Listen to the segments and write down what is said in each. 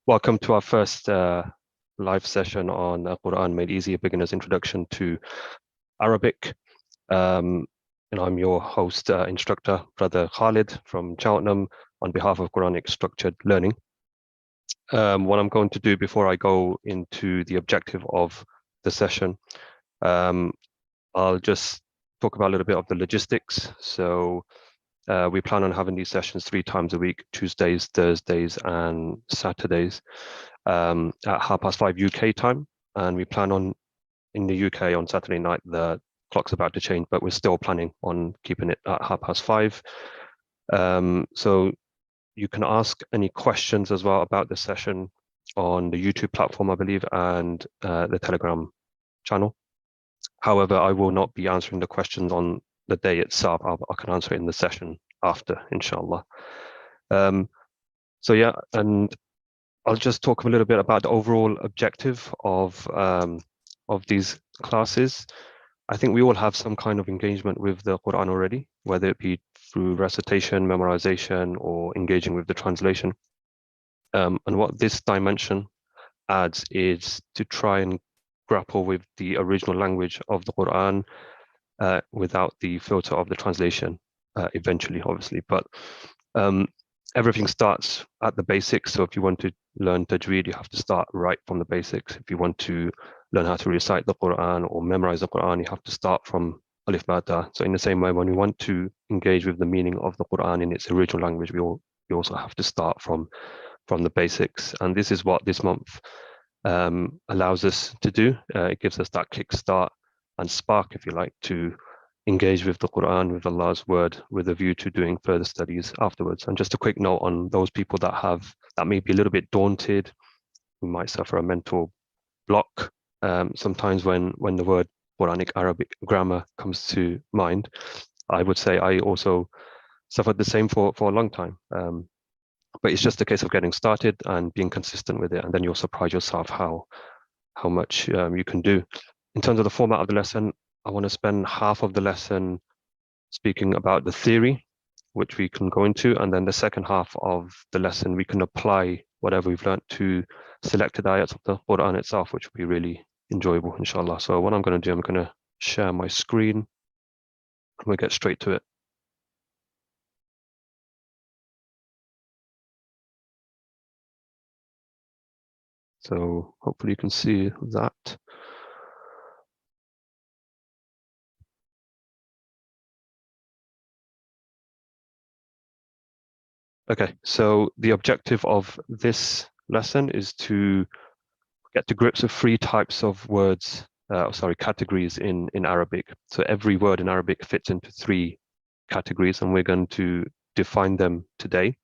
Welcome to our first live session on Qur'an Made Easy, a beginner's introduction to Arabic. And I'm your host, instructor, Brother Khalid from Cheltenham, on behalf of Quranic Structured Learning. What I'm going to do before I go into the objective of the session, I'll just talk about a little bit of the logistics. So we plan on having these sessions 3 times a week, Tuesdays, Thursdays, and Saturdays at 5:30 UK time. And we plan on, in the UK on Saturday night, the clock's about to change, but we're still planning on keeping it at 5:30. So you can ask any questions as well about the session on the YouTube platform, I believe, and the Telegram channel. However, I will not be answering the questions on the day itself. I can answer it in the session after, inshallah. So yeah, and I'll just talk a little bit about the overall objective of these classes. I think we all have some kind of engagement with the Quran already, whether it be through recitation, memorization, or engaging with the translation. And what this dimension adds is to try and grapple with the original language of the Quran without the filter of the translation, eventually, obviously. But everything starts at the basics. So if you want to learn tajweed, you have to start right from the basics. If you want to learn how to recite the Quran or memorize the Quran, you have to start from alif ba ta. So in the same way, when we want to engage with the meaning of the Quran in its original language, we also have to start from the basics. And this is what this month allows us to do. It gives us that kickstart and spark, if you like, to engage with the Quran, with Allah's word, with a view to doing further studies afterwards. And just a quick note on those people that may be a little bit daunted, who might suffer a mental block. Sometimes when the word Quranic Arabic grammar comes to mind, I would say I also suffered the same for a long time. But it's just a case of getting started and being consistent with it, and then you'll surprise yourself how much you can do. In terms of the format of the lesson, I want to spend half of the lesson speaking about the theory, which we can go into, and then the second half of the lesson we can apply whatever we've learned to selected ayats of the Quran itself, which will be really enjoyable, inshallah. So what I'm going to do, I'm going to share my screen, and we'll get straight to it. So hopefully you can see that. Okay, so the objective of this lesson is to get to grips with 3 types of words, categories in Arabic. So every word in Arabic fits into 3 categories, and we're going to define them today.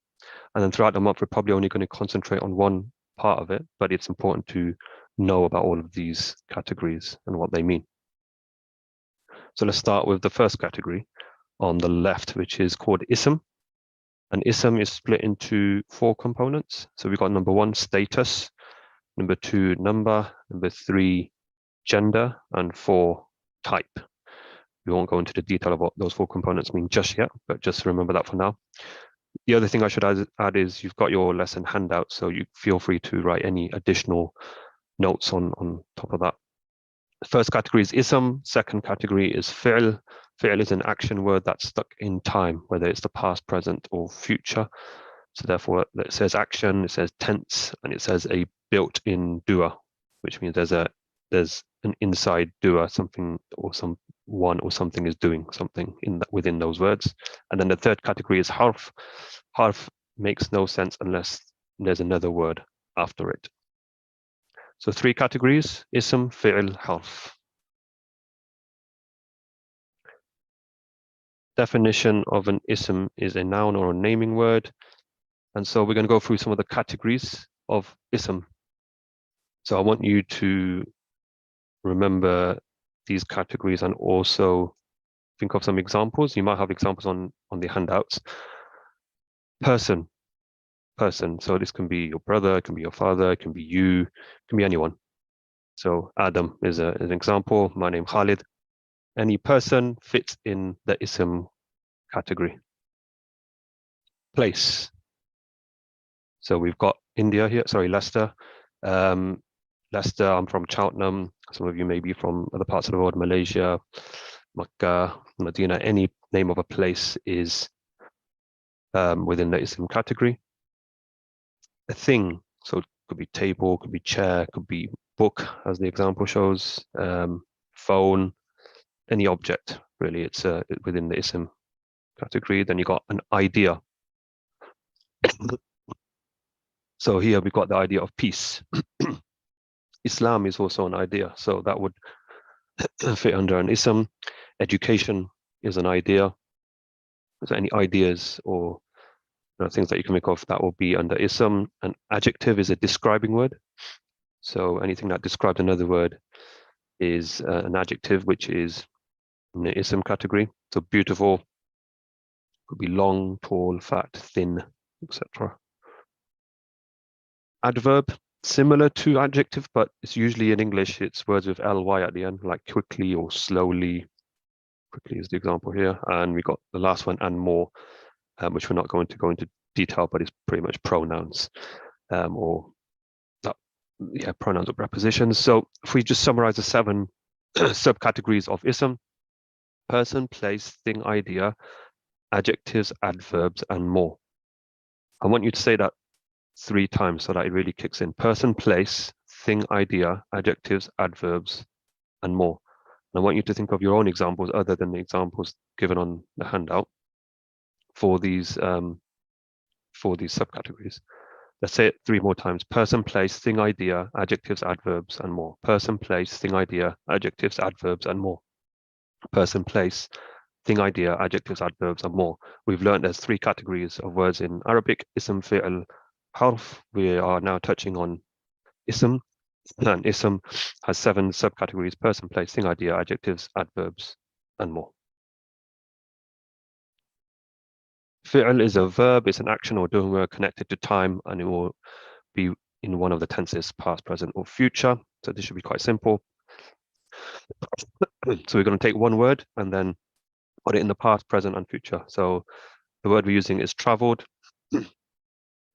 And then throughout the month, we're probably only going to concentrate on one part of it, but it's important to know about all of these categories and what they mean. So let's start with the first category on the left, which is called ism. And ism is split into 4 components. So we've got number 1, status, number 2, number, number 3, gender, and 4, type. We won't go into the detail of what those 4 components mean just yet, but just remember that for now. The other thing I should add is you've got your lesson handout, so you feel free to write any additional notes on top of that. The first category is ism. Second category is fi'l. Fi'l is an action word that's stuck in time, whether it's the past, present, or future. So therefore, it says action, it says tense, and it says a built-in doer, which means there's an inside doer, something or someone or something is doing something within those words. And then the third category is harf. Harf makes no sense unless there's another word after it. So 3 categories: ism, fi'l, harf. Definition of an ism is a noun or a naming word. And so we're going to go through some of the categories of ism. So I want you to remember these categories and also think of some examples. You might have examples on the handouts. Person. So this can be your brother, it can be your father, it can be you, it can be anyone. So Adam is an example. My name Khalid. Any person fits in the ism category. Place. So we've got India here. Sorry, Leicester. Leicester, I'm from Cheltenham. Some of you may be from other parts of the world, Malaysia, Makkah, Medina. Any name of a place is within the ism category. A thing, so it could be table, could be chair, could be book, as the example shows, phone, any object, really, it's within the ism category. Then you got an idea. So here we've got the idea of peace. Islam is also an idea, so that would fit under an ism. Education is an idea. So any ideas or things that you can make of that will be under ism. An adjective is a describing word. So anything that describes another word is an adjective, which is in the ism category. So beautiful could be long, tall, fat, thin, etc. Adverb, similar to adjective, but it's usually in English, it's words with ly at the end, like quickly or slowly. Quickly is the example here. And we got the last one, and more, which we're not going to go into detail, but it's pretty much pronouns pronouns or prepositions. So if we just summarize the 7 subcategories of ism: person, place, thing, idea, adjectives, adverbs, and more. I want you to say that 3 times so that it really kicks in. Person, place, thing, idea, adjectives, adverbs, and more. And I want you to think of your own examples other than the examples given on the handout for these subcategories. Let's say it 3 more times. Person, place, thing, idea, adjectives, adverbs, and more. Person, place, thing, idea, adjectives, adverbs, and more. Person, place, thing, idea, adjectives, adverbs, and more. We've learned there's 3 categories of words in Arabic: ism, fi'l, harf. We are now touching on ism, and ism has 7 subcategories: person, place, thing, idea, adjectives, adverbs, and more. Fi'l is a verb, it's an action or doing work connected to time, and it will be in one of the tenses, past, present, or future. So this should be quite simple. So we're going to take one word and then put it in the past, present, and future. So the word we're using is traveled. The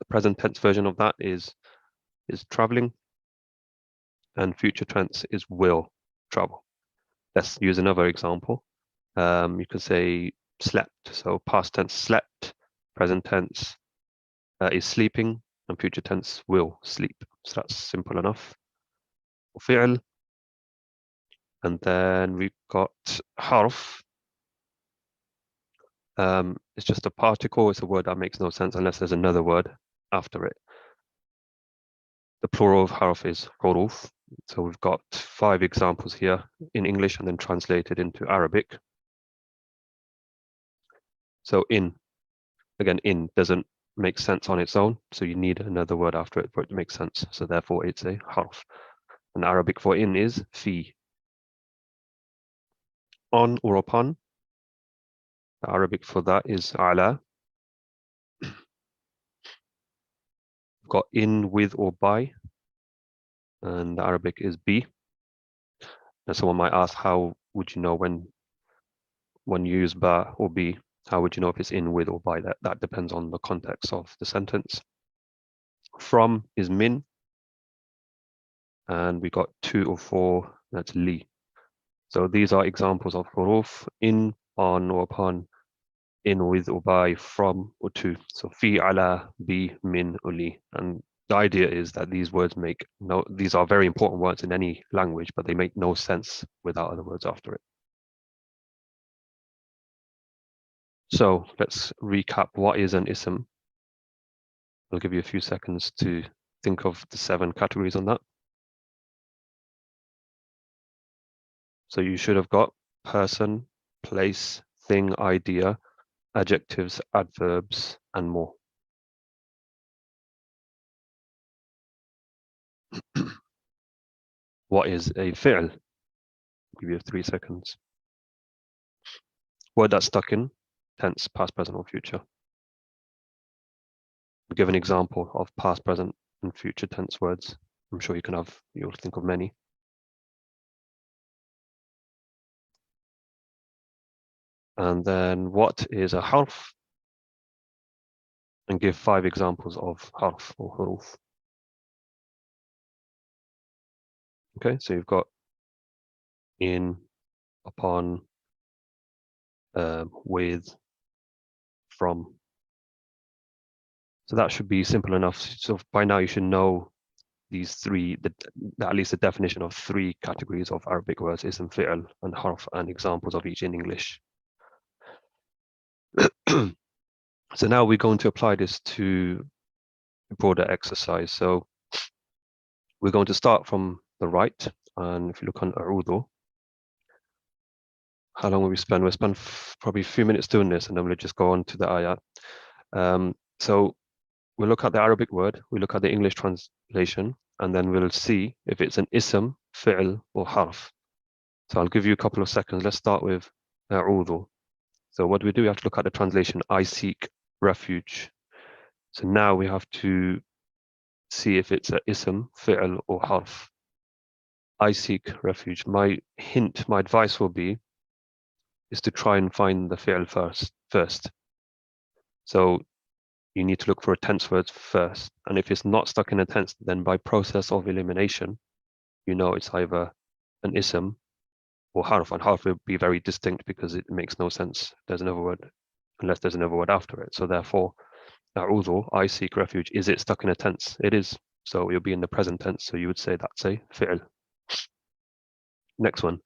present tense version of that is traveling, and future tense is will travel. Let's use another example. You could say slept. So past tense slept, present tense is sleeping, and future tense will sleep. So that's simple enough. Fi'l. And then we've got harf. It's just a particle. It's a word that makes no sense unless there's another word after it. The plural of harf is huruf. So we've got 5 examples here in English and then translated into Arabic. So in doesn't make sense on its own. So you need another word after it for it to make sense. So therefore it's a harf. And Arabic for in is fi. On or upon. The Arabic for that is ala. We've got in, with, or by. And the Arabic is bi. And someone might ask, how would you know when you use ba or bi? How would you know if it's in, with, or by? That depends on the context of the sentence. From is min. And we got 2 or 4, that's li. So these are examples of huruf: in, on, or upon, in, with, or by, from, or to. So fi, ala, bi, min, or li. And the idea is that these words these are very important words in any language, but they make no sense without other words after it. So let's recap what is an ism. I'll give you a few seconds to think of the 7 categories on that. So you should have got person, place, thing, idea, adjectives, adverbs, and more. What is a fi'l? I'll give you 3 seconds. Word that's stuck in tense, past, present, or future. I'll give an example of past, present, and future tense words. I'm sure you'll think of many. And then what is a harf? And give 5 examples of harf or huruf. Okay, so you've got in, upon, with, from. So that should be simple enough. So by now you should know these three, at least the definition of three categories of Arabic words: ism, fi'l, and harf, and examples of each in English. So now we're going to apply this to a broader exercise. So we're going to start from the right, and if you look on a'udhu, how long will we spend? We'll spend probably a few minutes doing this, and then we'll just go on to the ayat. So we'll look at the Arabic word, we look at the English translation, and then we'll see if it's an ism, fi'l, or harf. So I'll give you a couple of seconds. Let's start with a'udhu. So what do? We have to look at the translation, I seek refuge. So now we have to see if it's a ism, fi'l, or harf. I seek refuge. My hint, my advice will be is to try and find the fi'l first. So you need to look for a tense word first. And if it's not stuck in a tense, then by process of elimination, you know it's either an ism or harf. And harf will be very distinct because it makes no sense. There's another word, unless there's another word after it. So therefore, a'udhu, I seek refuge. Is it stuck in a tense? It is. So you'll be in the present tense. So you would say that's a fi'l. Next one,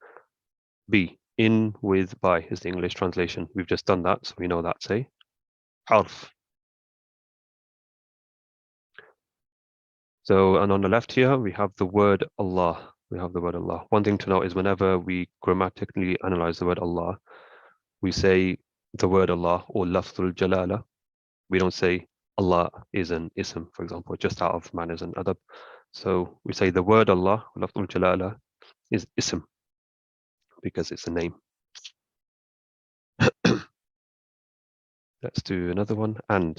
B, in, with, by is the English translation. We've just done that, so we know that's a harf. So, and on the left here, we have the word Allah. We have the word Allah. One thing to note is whenever we grammatically analyze the word Allah, we say the word Allah or lafzul jalala. We don't say Allah is an ism, for example, just out of manners and adab. So we say the word Allah, lafzul jalala, is ism because it's a name. Let's do another one. And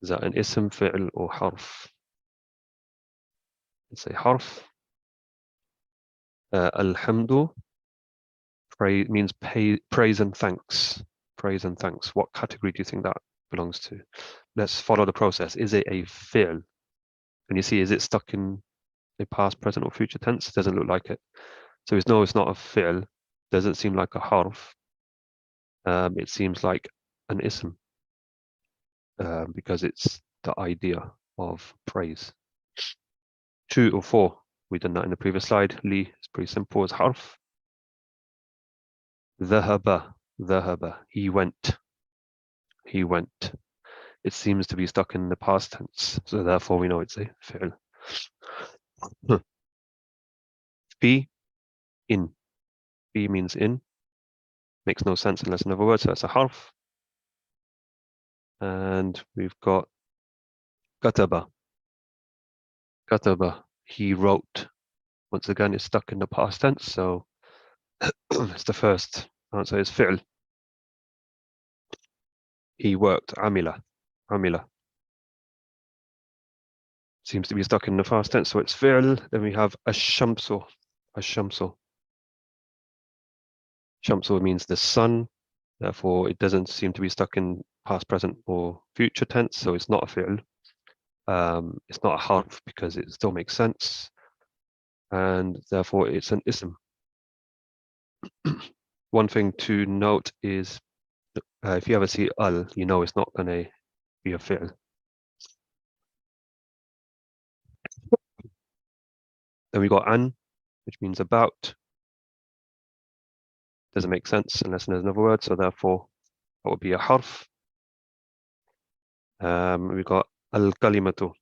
is that an ism, fi'l, or harf? Let's say harf. Alhamdu means praise and thanks. Praise and thanks. What category do you think that belongs to? Let's follow the process. Is it a fi'l? And you see, is it stuck in a past, present, or future tense? It doesn't look like it. So it's no, it's not a fi'l. Doesn't seem like a harf. It seems like an ism because it's the idea of praise. 2 or 4. We've done that in the previous slide. Li is pretty simple as harf. ذهب. He went. It seems to be stuck in the past tense, so therefore we know it's a fi'l. Be, in. Be means in. Makes no sense unless another word, so that's a harf. And we've got kataba. He wrote. Once again, it's stuck in the past tense, so it's the first answer is fi'l. He worked. Amila. Seems to be stuck in the past tense, so it's fi'l. Then we have ash-shamsu. Shamsu means the sun. Therefore, it doesn't seem to be stuck in past, present, or future tense, so it's not a fi'l. It's not a harf because it still makes sense, and therefore it's an ism. One thing to note is if you ever see al, you know it's not going to be a fi'l. Then we got an, which means about. Doesn't make sense unless there's another word, so therefore that would be a harf. We got al-kalimatu.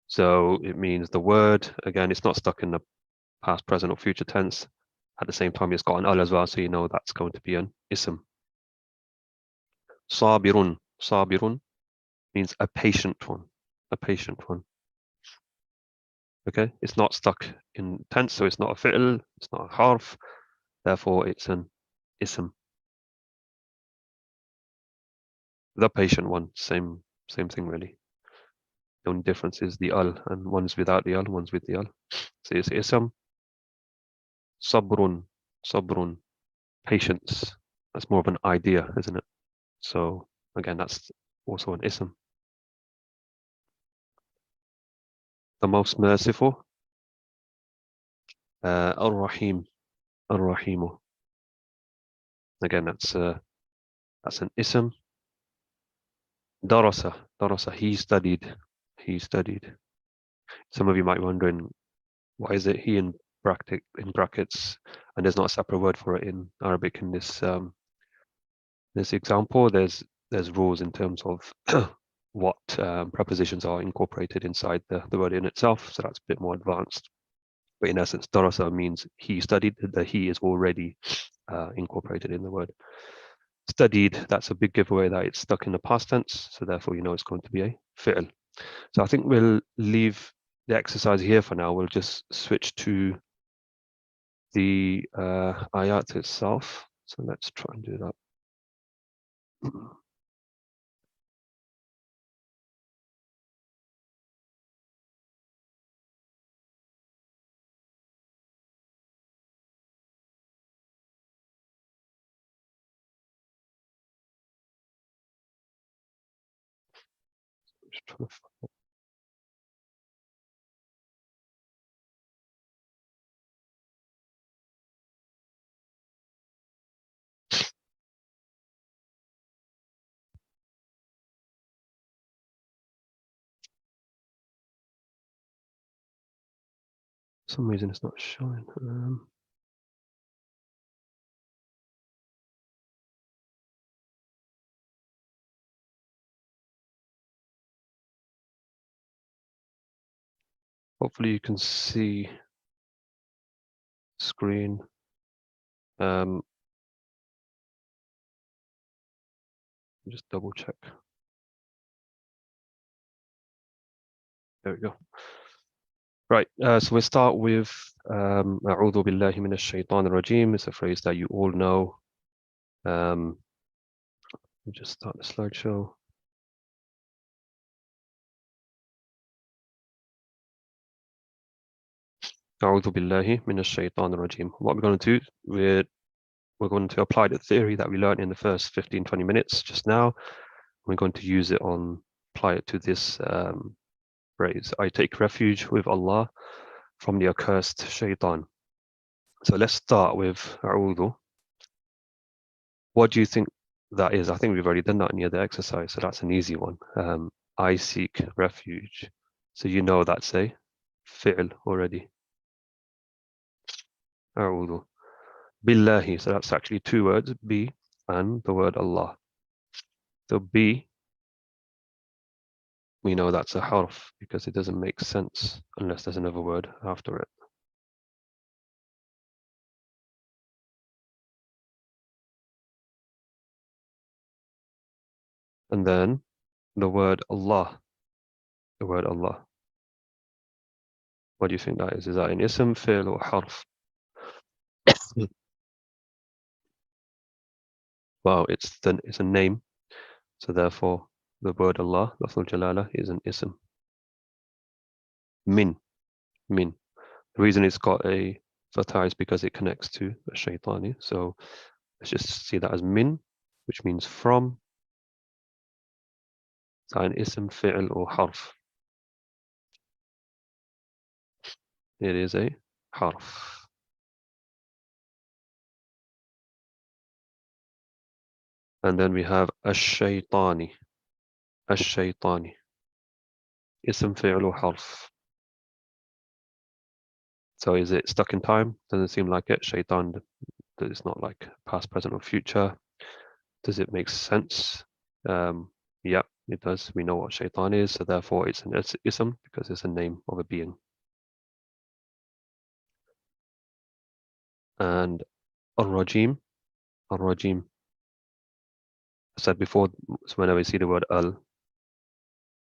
So it means the word. Again, it's not stuck in the past, present, or future tense. At the same time, it's got an al as well, so you know that's going to be an ism. Sabirun means a patient one. Okay, it's not stuck in tense, so it's not a fi'l, it's not a harf, therefore it's an ism. The patient one, same thing really. The only difference is the al, and one's without the al, one's with the al. So it's ism. Sabrun, patience. That's more of an idea, isn't it? So again, that's also an ism. the most merciful. Ar-Rahim, Ar-Rahimu. Again, that's an ism. Darasa, Darasa, he studied. He studied. Some of you might be wondering, why is it he in brackets, and there's not a separate word for it in Arabic in this example? There's rules in terms of what prepositions are incorporated inside the word in itself, so that's a bit more advanced. But in essence, darasa means he studied. The he is already incorporated in the word. Studied, that's a big giveaway that it's stuck in the past tense, so therefore you know it's going to be a fi'l. So I think we'll leave the exercise here for now. We'll just switch to the ayat itself. So let's try and do that. Just trying to For some reason it's not showing. Hopefully you can see screen. Just double check. There we go. Right, so we'll start with A'udhu billahi minash shaitan rajim. It's a phrase that you all know. Let me just start the slideshow. A'udhu billahi minash shaitan rajim. What we're going to do, we're going to apply the theory that we learned in the first 15-20 minutes just now. We're going to use it apply it to this phrase. I take refuge with Allah from the accursed shaitan. So let's start with A'udhu. What do you think that is? I think we've already done that in the other exercise, so that's an easy one. I seek refuge. So you know that's a fi'l already. A'udhu. Billahi. So that's actually two words, bi and the word Allah. So bi, we know that's a harf because it doesn't make sense unless there's another word after it. And then the word Allah. The word Allah. What do you think that is? Is that an ism, fi'l, or harf? Well, it's a name. So therefore, the word Allah, Lafzul Jalala, is an ism. Min. The reason it's got a fatha is because it connects to a shaitani. So let's just see that as min, which means from. Is that an ism, fi'l, or harf? It is a harf. And then we have ash-shaytani. Ash-shaytani. Ism, fi'l, or harf. So is it stuck in time? Doesn't seem like it. Shaitan, it's not like past, present, or future. Does it make sense? Yeah, it does. We know what shaitan is, so therefore it's an ism because it's a name of a being. And al-rajim, I said before, so whenever you see the word al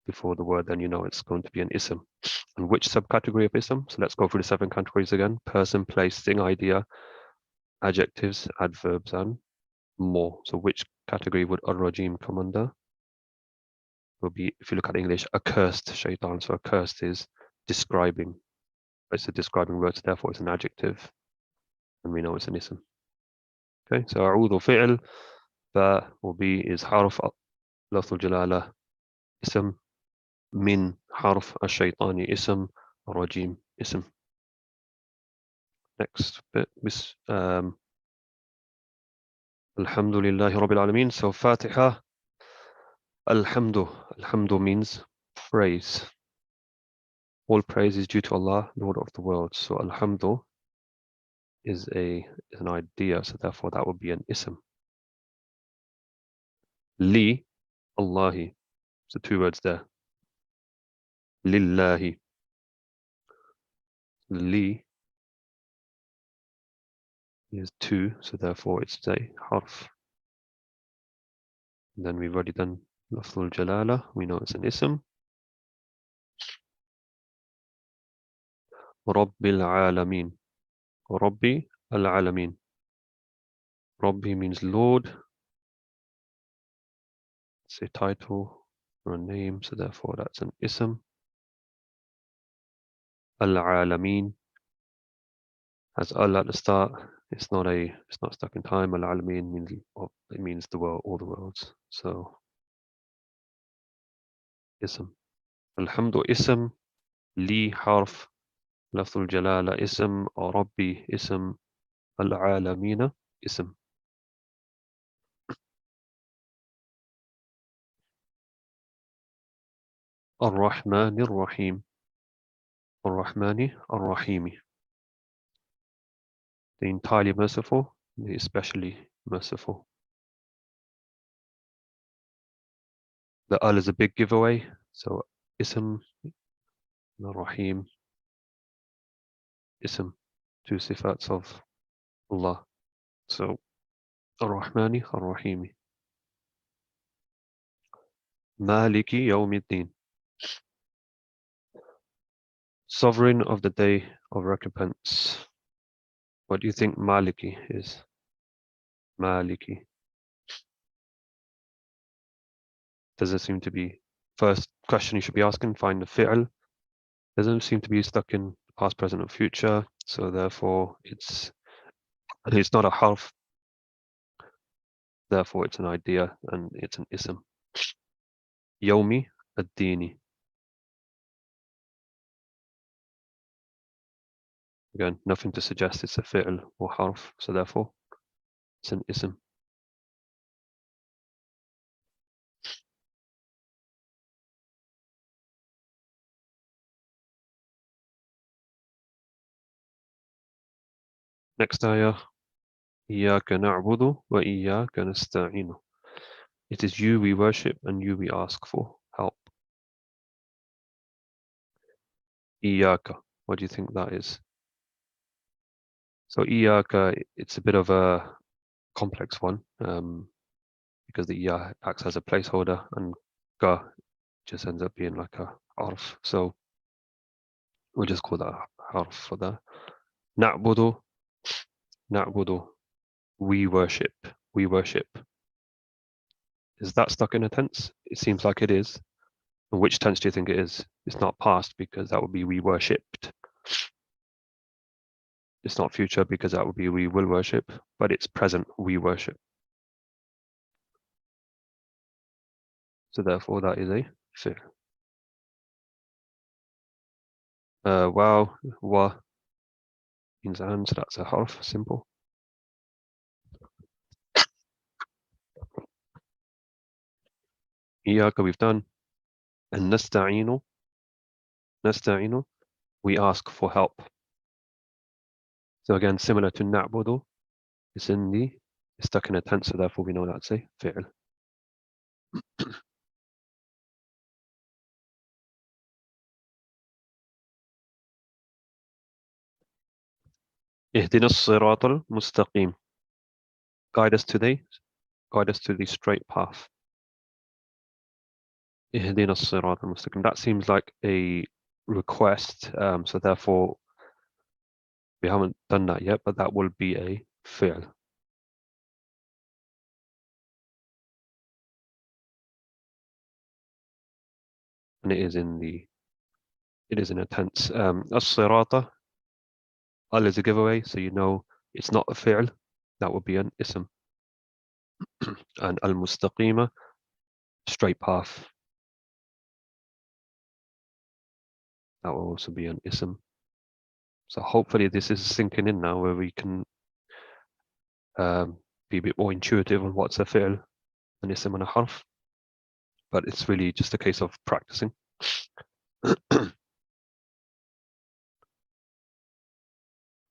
before the word, then you know it's going to be an ism. And which subcategory of ism? So let's go through the 7 categories again: person, place, thing, idea, adjectives, adverbs, and more. So which category would al-rajim come under? Will be, if you look at English, accursed shaitan. So accursed is describing. It's a describing word, so therefore it's an adjective, and we know it's an ism. Okay, so a'udhu fi'l, ba will be is harf, lafzul jalala, ism, min harf, ash-shaytani ism, الرجيم اسم. Next bit. الحمد لله رب العالمين. So Fatiha, Alhamdu. Alhamdu means praise. All praise is due to Allah, Lord of the world. So Alhamdu is an idea, so therefore that would be an ism. Li, Allahi. So two words there. Lillahi. Li is two, so therefore it's a harf. And then we've already done Lafzul Jalala. We know it's an ism. Rabbil Alameen. Rabbi al-Alameen. Rabbi means Lord. It's a title or a name, so therefore that's an ism. Al-Alameen has al at the start. It's not stuck in time. Al-Alameen means the world, all the worlds. So ism. Alhamdu ism. Li harf. Lafzul Jalala ism. Rabbi ism. Al-Alameen ism. Ar-Rahman ar-Rahim. Ar-Rahmani ar-Rahimi. The entirely merciful, the especially merciful. The al is a big giveaway. So ism, Rahim, ism, two sifats of Allah. So Ar-Rahmani, Ar-Rahimi. Maliki Yawmiddin. Sovereign of the day of recompense. What do you think Maliki is? Maliki. Does it seem to be first question you should be asking? Find the fi'l. Doesn't seem to be stuck in past, present, or future. So therefore it's not a harf. Therefore it's an idea and it's an ism. Yawmi ad-dini. Again, nothing to suggest it's a fi'l or harf, so therefore it's an ism. Next ayah, إِيَّاكَ نَعْبُدُ وَإِيَّاكَ نَسْتَعِينُ. It is you we worship and you we ask for help. إِيَّاكَ. What do you think that is? So إِيَّاكَ, it's a bit of a complex one because the إِيَّا acts as a placeholder and ga just ends up being like a harf. So we'll just call that harf for that. نَعْبُدُ, نَعْبُدُ. We worship. We worship. Is that stuck in a tense? It seems like it is. And which tense do you think it is? It's not past because that would be we worshipped. It's not future because that would be we will worship, but it's present, we worship. So therefore that is a fi'l. Wow, wa means and, so that's a harf, simple. Iyaka we've done. And nasta'inu, nasta'inu, we ask for help. So again, similar to na'budu, it's stuck in a tense, so therefore we know that's a fi'l. اهدنا الصراط المستقيم. Guide us to the straight path. اهدنا الصراط المستقيم. That seems like a request, so therefore we haven't done that yet, but that will be a fi'l. And it is in a tense. As-sirata, al is a giveaway, so you know it's not a fi'l. That would be an ism. And al-mustaqima, straight path. That will also be an ism. So hopefully this is sinking in now, where we can be a bit more intuitive on what's a fi'l, an ism, and a harf. But it's really just a case of practicing.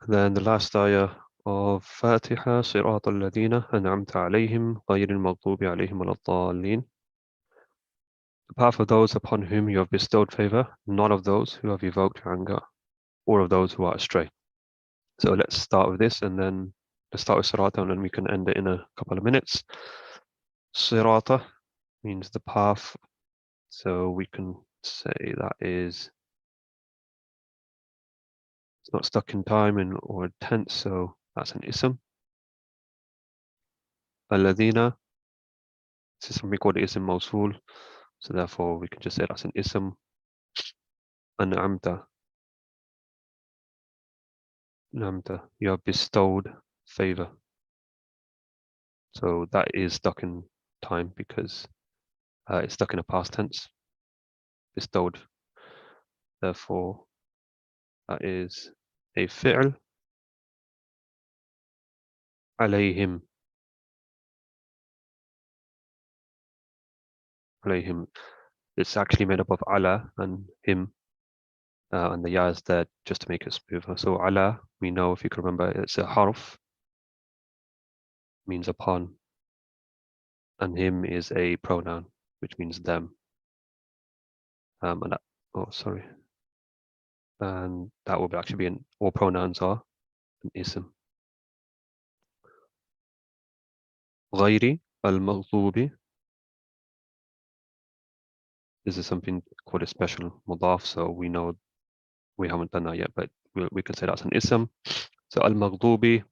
Then the last ayah of Fatiha, صراط الذين أنعمت عليهم غير المغضوب عليهم ولا الضالين. The path of those upon whom you have bestowed favor, not of those who have evoked anger, or of those who are astray. So let's start with this, and then let's start with Sirata, and then we can end it in a couple of minutes. Sirata means the path, so we can say that is, it's not stuck in time or tense, so that's an ism. Alladhina, this is something called ism mawsul, so therefore we can just say that's an ism. An'amta, Namta, you have bestowed favor. So that is stuck in time because it's stuck in a past tense. Bestowed. Therefore, that is a fi'l. Alayhim. Alayhim. It's actually made up of ala and him, and the ya is there just to make it smoother. So ala, we know, if you can remember, it's a harf, means upon, and him is a pronoun, which means them. And that, oh, sorry. And that will actually be an, all pronouns are an ism. غير المغضوب. This is something called a special mudaf, so we know we haven't done that yet, but we can say that's an ism. So al-maghdubi,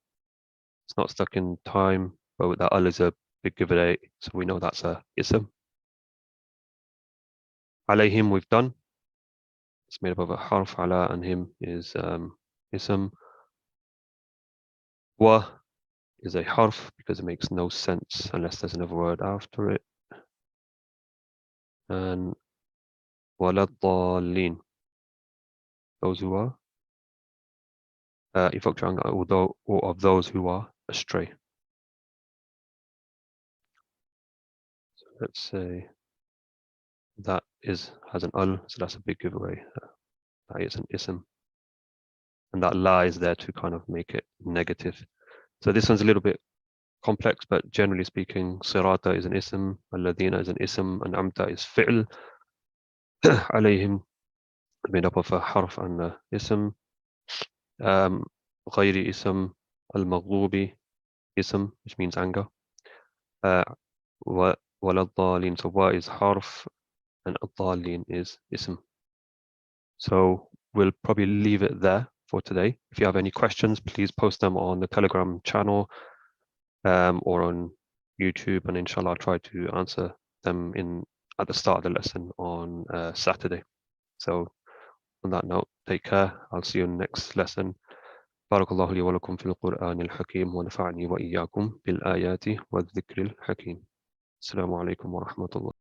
it's not stuck in time, but that al is a big giveaway, so we know that's a ism. Alayhim we've done. It's made up of a harf, ala, and him is ism. Wa is a harf because it makes no sense unless there's another word after it. And waladallin, those who are evoked anger, although or of those who are astray. So let's say that has an al, so that's a big giveaway. That is an ism, and that la is there to kind of make it negative. So this one's a little bit complex, but generally speaking, sirata is an ism, alladhina is an ism, and amta is fi'l. Alayhim made up of a harf and a ism. غير ism, al-maghdubi ism, which means anger. وَلَضَّالِينَ, so wa is harf and ad-dallin is ism. So we'll probably leave it there for today. If you have any questions, please post them on the Telegram channel or on YouTube, and inshallah I'll try to answer them at the start of the lesson on Saturday. So on that note, take care. I'll see you in the next lesson. بارك الله لي ولكم في القرآن الحكيم ونفعني وإياكم بالآيات والذكر الحكيم. السلام عليكم ورحمة الله.